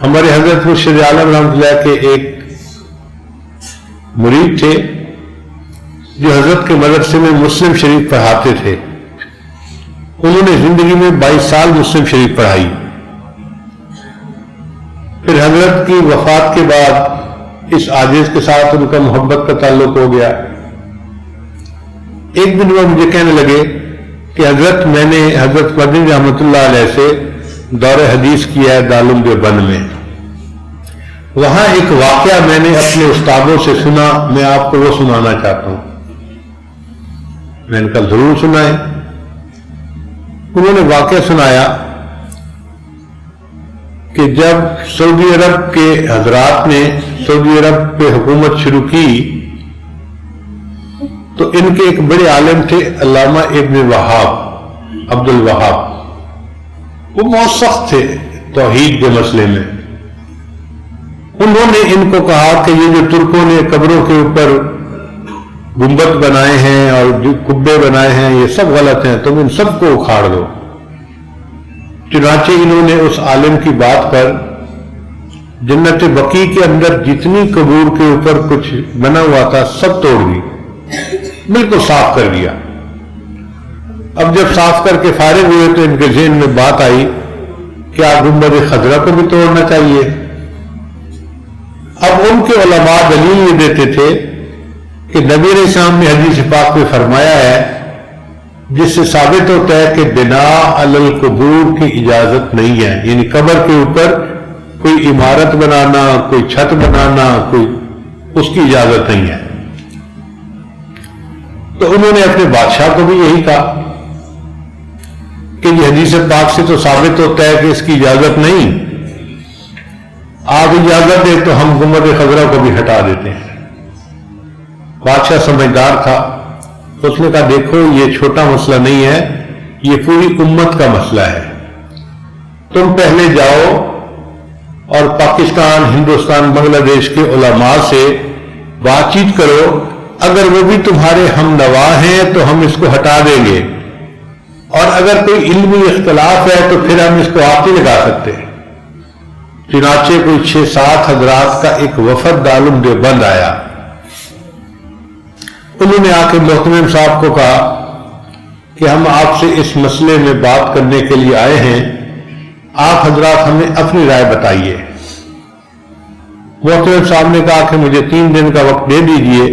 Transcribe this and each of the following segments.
ہمارے حضرت مرشد عالم رحمۃ اللہ کے ایک مرید تھے جو حضرت کے مدرسے میں مسلم شریف پڑھاتے تھے. انہوں نے زندگی میں 22 سال مسلم شریف پڑھائی. پھر حضرت کی وفات کے بعد اس عاجز کے ساتھ ان کا محبت کا تعلق ہو گیا. ایک دن وہ مجھے کہنے لگے کہ حضرت میں نے حضرت مدنی رحمۃ اللہ علیہ سے دور حدیث کیا ہے دارالعلوم دیوبند میں. وہاں ایک واقعہ میں نے اپنے استادوں سے سنا, میں آپ کو وہ سنانا چاہتا ہوں. میں نے کہا ضرور سنائیں. انہوں نے واقعہ سنایا کہ جب سعودی عرب کے حضرات نے سعودی عرب پہ حکومت شروع کی تو ان کے ایک بڑے عالم تھے علامہ ابن وہاب, عبد الوہاب. وہ بہت سخت تھے توحید کے مسئلے میں. انہوں نے ان کو کہا کہ یہ جو ترکوں نے قبروں کے اوپر گنبد بنائے ہیں اور جو کبے بنائے ہیں یہ سب غلط ہیں, تم ان سب کو اکھاڑ دو. چنانچہ انہوں نے اس عالم کی بات پر جنت بقیع کے اندر جتنی قبور کے اوپر کچھ بنا ہوا تھا سب توڑ دی, بالکل صاف کر دیا. اب جب صاف کر کے فارغ ہوئے تو ان کے ذہن میں بات آئی کہ آپ گنبد خضرا کو بھی توڑنا چاہیے. اب ان کے علماء دلیل یہ دیتے تھے کہ نبی علیہ السلام نے حدیث پاک میں فرمایا ہے جس سے ثابت ہوتا ہے کہ بناء علی القبور کی اجازت نہیں ہے, یعنی قبر کے اوپر کوئی عمارت بنانا, کوئی چھت بنانا, کوئی اس کی اجازت نہیں ہے. تو انہوں نے اپنے بادشاہ کو بھی یہی کہا کہ یہ حدیث پاک سے تو ثابت ہوتا ہے کہ اس کی اجازت نہیں, آپ اجازت دیں تو ہم گنبد خضرا کو بھی ہٹا دیتے ہیں. بادشاہ سمجھدار تھا, اس نے کہا دیکھو یہ چھوٹا مسئلہ نہیں ہے, یہ پوری امت کا مسئلہ ہے. تم پہلے جاؤ اور پاکستان, ہندوستان, بنگلہ دیش کے علماء سے بات چیت کرو, اگر وہ بھی تمہارے ہم نوا ہیں تو ہم اس کو ہٹا دیں گے, اور اگر کوئی علمی اختلاف ہے تو پھر ہم اس کو ہاتھ نہیں لگا سکتے. چنانچہ کوئی 6-7 حضرات کا ایک وفد دارالعلوم دیوبند آیا. انہوں نے آ کے محتمم صاحب کو کہا کہ ہم آپ سے اس مسئلے میں بات کرنے کے لیے آئے ہیں, آپ حضرات ہمیں اپنی رائے بتائیے. محتمم صاحب نے کہا کہ مجھے 3 دن کا وقت دے دیجئے.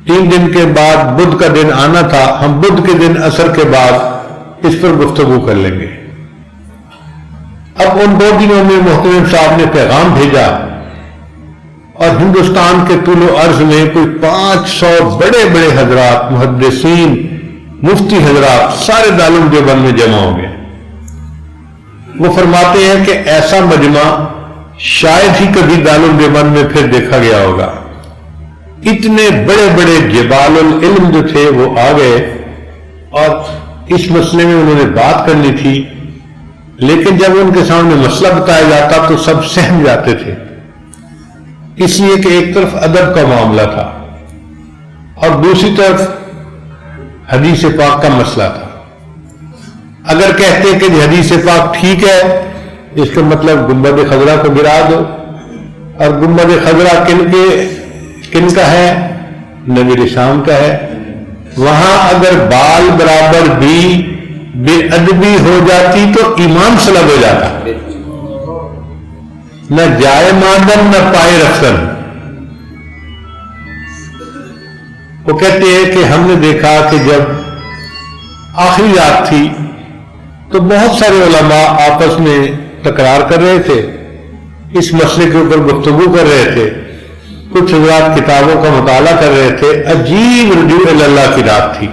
3 دن کے بعد بدھ کا دن آنا تھا, ہم بدھ کے دن عصر کے بعد اس پر گفتگو کر لیں گے. اب ان 2 دنوں میں محتمم صاحب نے پیغام بھیجا اور ہندوستان کے طول و عرض میں کوئی 500 بڑے بڑے حضرات, محدثین, مفتی حضرات سارے دارالعلوم دیوبند میں جمع ہو گئے. وہ فرماتے ہیں کہ ایسا مجمع شاید ہی کبھی دارالعلوم دیوبند میں پھر دیکھا گیا ہوگا. اتنے بڑے بڑے جبال العلم جو تھے وہ آ گئے اور اس مسئلے میں انہوں نے بات کرنی تھی, لیکن جب ان کے سامنے مسئلہ بتایا جاتا تو سب سہم جاتے تھے, اس لیے کہ ایک طرف ادب کا معاملہ تھا اور دوسری طرف حدیث پاک کا مسئلہ تھا. اگر کہتے کہ حدیث پاک ٹھیک ہے اس کا مطلب گنبد خضرا کو گرا دو, اور گنبد خضرا کن کا ہے؟ نبی علیہ السلام کا ہے. وہاں اگر بال برابر بھی بے ادبی ہو جاتی تو ایمان سلب ہو جاتا, نہ جائے ماندن نہ پائے رفتن. وہ کہتے ہیں کہ ہم نے دیکھا کہ جب آخری رات تھی تو بہت سارے علماء آپس میں تکرار کر رہے تھے, اس مسئلے کے اوپر گفتگو کر رہے تھے, کچھ حضرات کتابوں کا مطالعہ کر رہے تھے. عجیب رجوع اللہ کی رات تھی.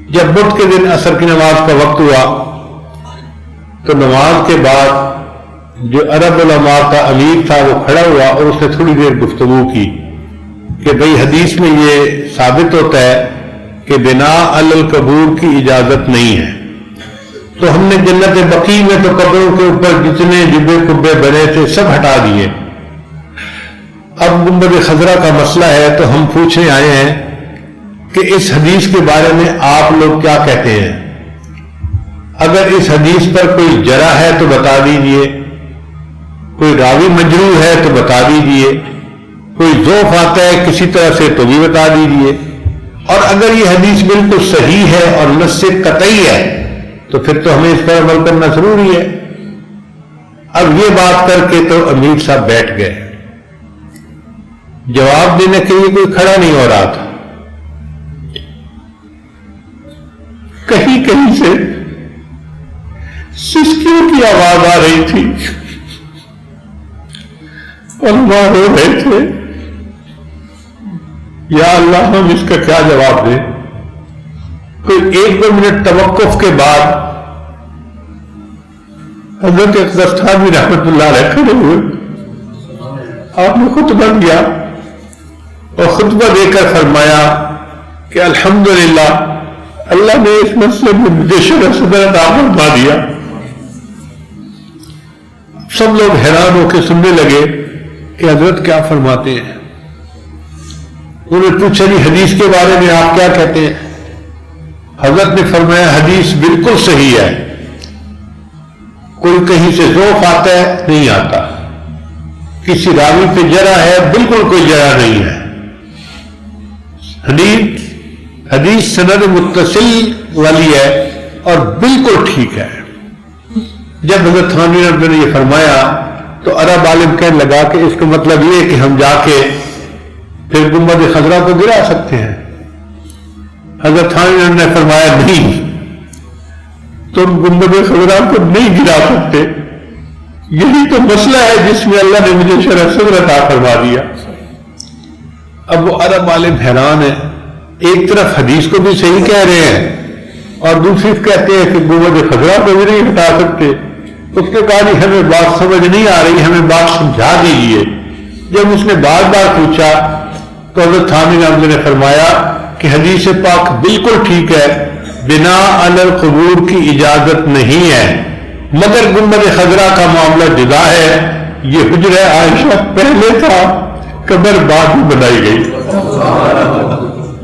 جب بدھ کے دن عصر کی نماز کا وقت ہوا تو نماز کے بعد جو عرب علماء کا امیر تھا وہ کھڑا ہوا اور اس نے تھوڑی دیر گفتگو کی کہ بھئی حدیث میں یہ ثابت ہوتا ہے کہ بناء علی القبور کی اجازت نہیں ہے, تو ہم نے جنت بقیع میں تو قبروں کے اوپر جتنے جبے کبے بنے تھے سب ہٹا دیے. اب گنبد خضرا کا مسئلہ ہے تو ہم پوچھنے آئے ہیں کہ اس حدیث کے بارے میں آپ لوگ کیا کہتے ہیں؟ اگر اس حدیث پر کوئی جرح ہے تو بتا دیجئے, کوئی راوی مجروح ہے تو بتا دیجئے، کوئی ضعف آتا ہے کسی طرح سے تو بھی بتا دیجئے، اور اگر یہ حدیث بالکل صحیح ہے اور نص قطعی ہے تو پھر تو ہمیں اس پر عمل کرنا ضروری ہے۔ اب یہ بات کر کے تو امیر صاحب بیٹھ گئے، جواب دینے کے لیے کوئی کھڑا نہیں ہو رہا تھا۔ کہیں کہیں سے سسکیوں کی آواز آ رہی تھی، علماء رو رہے تھے، یا اللہ ہم اس کا کیا جواب دیں۔ کوئی 1-2 منٹ توقف کے بعد حضرت اقدس تھانوی رحمت اللہ علیہ کھڑے ہوئے، آپ نے خطبہ دیا اور خطبہ دے کر فرمایا کہ الحمدللہ اللہ نے اس مسئلے میں مجھے شرح صدر عطا فرما دیا۔ سب لوگ حیران ہو کے سننے لگے کہ حضرت کیا فرماتے ہیں۔ انہوں نے پوچھا جی حدیث کے بارے میں آپ کیا کہتے ہیں؟ حضرت نے فرمایا حدیث بالکل صحیح ہے، کوئی کہیں سے ضعف آتا ہے نہیں آتا، کسی راوی پہ جرح ہے بالکل کوئی جرح نہیں ہے، حدیث سند متصل والی ہے اور بالکل ٹھیک ہے۔ جب حضرت تھانوی نے یہ فرمایا تو عرب عالم کہنے لگا کہ اس کا مطلب یہ ہے کہ ہم جا کے پھر گنبد خضرا کو گرا سکتے ہیں۔ حضرت تھانوی نے فرمایا نہیں، تم گنبد خضرا کو نہیں گرا سکتے، یہی تو مسئلہ ہے جس میں اللہ نے مجھے شرح صدر عطا فرما دیا۔ اب وہ عرب عالم حیران ہے، ایک طرف حدیث کو بھی صحیح کہہ رہے ہیں اور دوسری کہتے ہیں کہ گنبد خضرا کو بھی نہیں ہٹا سکتے۔ اس نے کہا نہیں ہمیں بات سمجھ نہیں آ رہی، ہمیں بات سمجھا دیجیے۔ جب اس نے بار بار پوچھا تو حضرت تھانوی نے فرمایا کہ حدیث پاک بالکل ٹھیک ہے، بنا علی القبور کی اجازت نہیں ہے، مگر گنبد خضرا کا معاملہ جدا ہے، یہ حجرہ عائشہ پہلے تھا، قبر بعد میں بنائی گئی،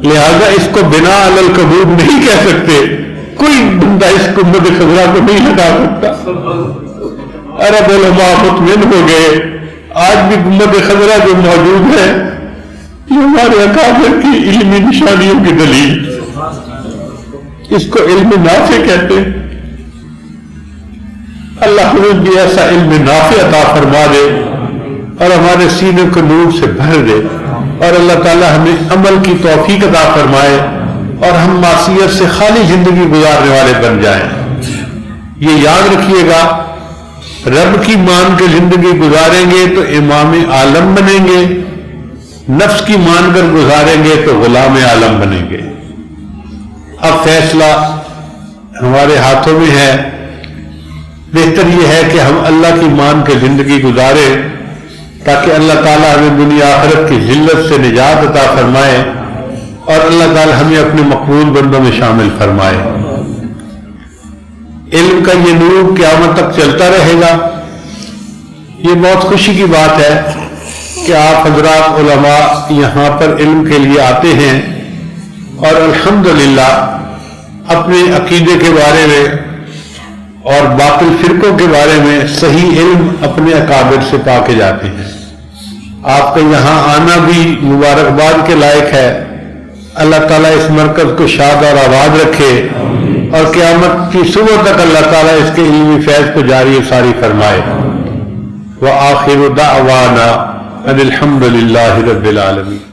لہذا اس کو بنا علی القبور نہیں کہہ سکتے، کوئی بندہ اس گنبد خضرا کو نہیں ہٹا سکتا۔ عرب علماء مطمئن ہو گئے، آج بھی گنبد خضرا جو موجود ہے یہ ہمارے اکابر کی علمی نشانیوں کی دلیل، اس کو علم نافع کہتے ہیں۔ اللہ ہمیں بھی ایسا علم نافع عطا فرما دے اور ہمارے سینے کو نور سے بھر دے، اور اللہ تعالی ہمیں عمل کی توفیق عطا فرمائے اور ہم معصیت سے خالی زندگی گزارنے والے بن جائیں۔ یہ یاد رکھیے گا، رب کی مان کے زندگی گزاریں گے تو امام عالم بنیں گے، نفس کی مان کر گزاریں گے تو غلام عالم بنیں گے۔ اب فیصلہ ہمارے ہاتھوں میں ہے، بہتر یہ ہے کہ ہم اللہ کی مان کے زندگی گزاریں تاکہ اللہ تعالیٰ ہمیں دنیا آخرت کی ذلت سے نجات عطا فرمائے اور اللہ تعالیٰ ہمیں اپنے مقبول بندوں میں شامل فرمائے۔ علم کا یہ نور قیامت تک چلتا رہے گا۔ یہ بہت خوشی کی بات ہے کہ آپ حضرات علماء یہاں پر علم کے لیے آتے ہیں اور الحمدللہ اپنے عقیدے کے بارے میں اور باطل فرقوں کے بارے میں صحیح علم اپنے اکابر سے پا کے جاتے ہیں۔ آپ کا یہاں آنا بھی مبارکباد کے لائق ہے۔ اللہ تعالیٰ اس مرکز کو شاد اور آباد رکھے اور قیامت کی صبح تک اللہ تعالیٰ اس کے علمی فیض کو جاری ساری فرمائے۔ وآخر دعوانا ان الحمد للہ رب العالمین۔